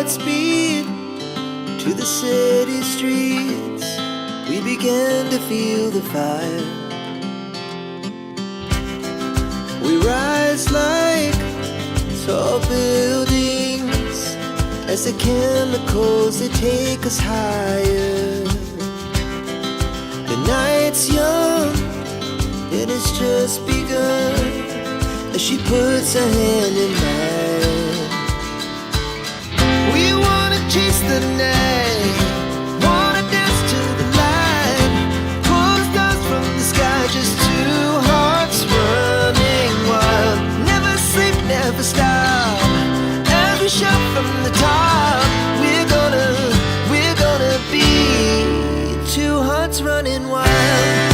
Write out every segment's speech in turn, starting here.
hearts beat to the city streets. We began to feel the fire. We rise like tall buildings as the chemicals, they take us higher. The night's young, it has just begun, as she puts her hand in mine. We wanna chase the night, wanna dance to the light, pull the stars from the sky, just two hearts running wild. Never sleep, never stop, as we shout from the top. We're gonna be two hearts running wild.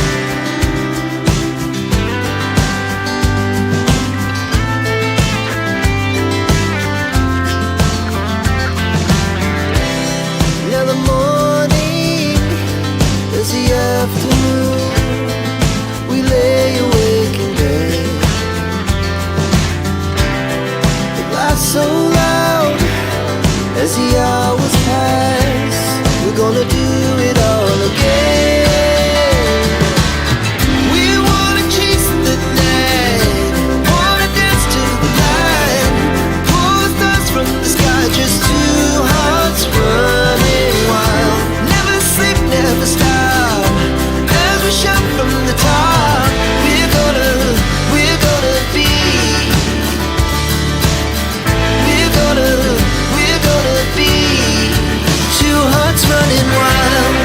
Now the morning is the afternoon. We lay awake in bed. The laughs so loud as the hours pass. We're gonna do it all again. We wanna chase the night, wanna dance to the light, pull the stars from the sky, just two hearts running wild. Never sleep, never stop, as we shout from the top. We're gonna be, we're gonna be two hearts running wild.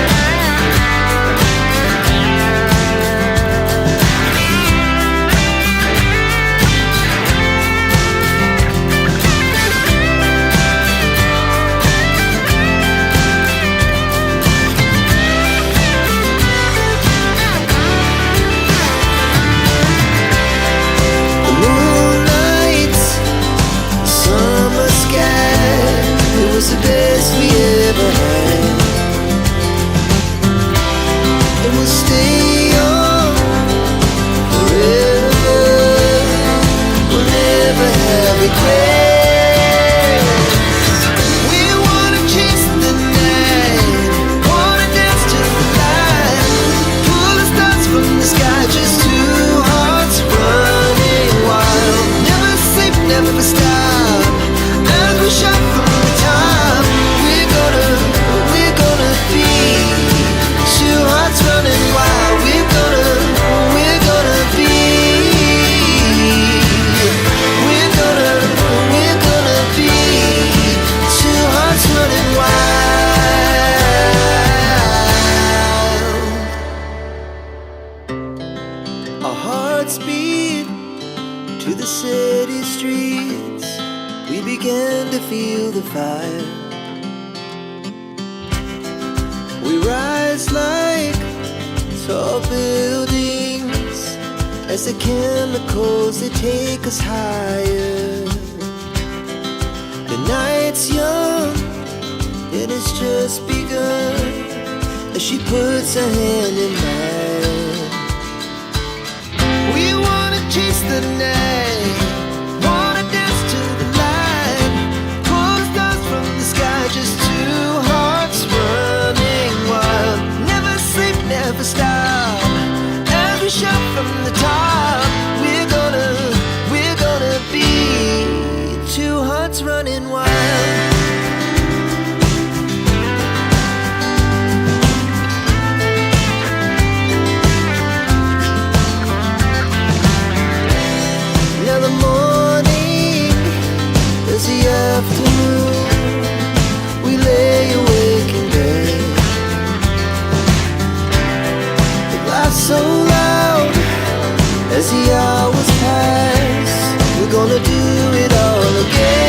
The moonlight, summer sky, it was the best we ever had. And we'll stay on forever. We'll never have regrets. We wanna chase the night, wanna dance to the light, pull the stars from the sky, just two hearts running wild. Never sleep, never stop, as we shout from the top. We're gonna be two hearts running wild. We're gonna be, we're gonna be two hearts running wild. Our hearts beat to the city streets. We began to feel the fire. We rise like tall buildings as the chemicals, they take us higher. The night's young, it has just begun, as she puts her hand in mine. We wanna chase the night, wanna dance to the light, pull the stars from the sky, just two hearts running wild. Never sleep, never stop, as we shout from the top. We're gonna be two hearts running wild. Now the morning is the afternoon. We lay awake in bed. The laughs so loud as the hours pass. We're gonna do it all again.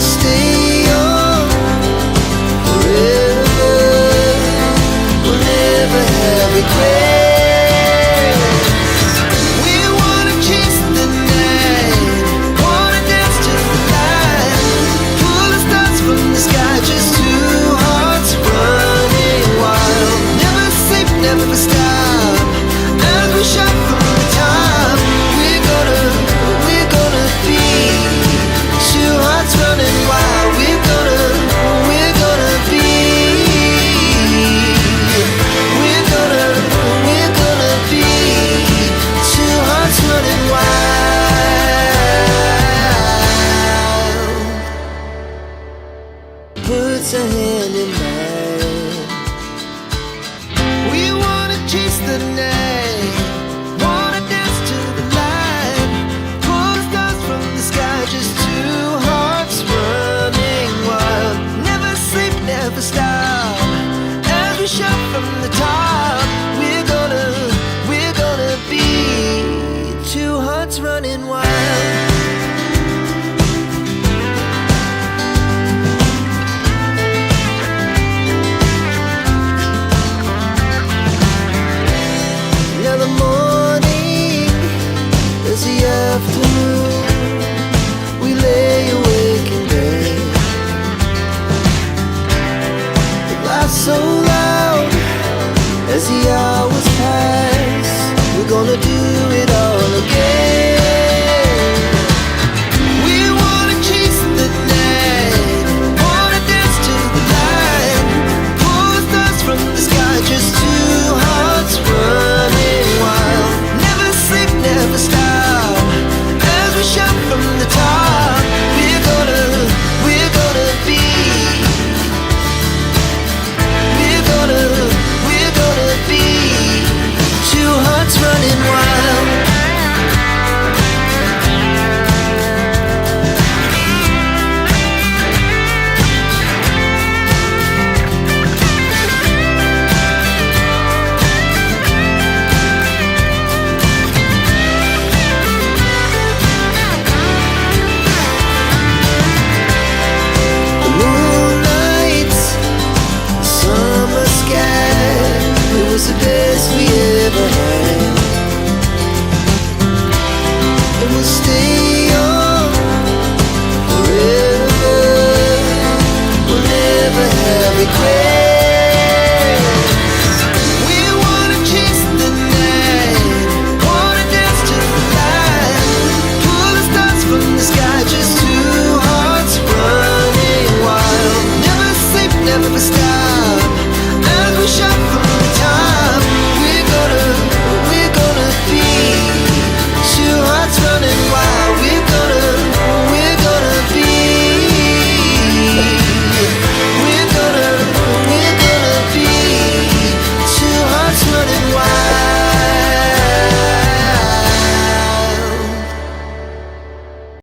stay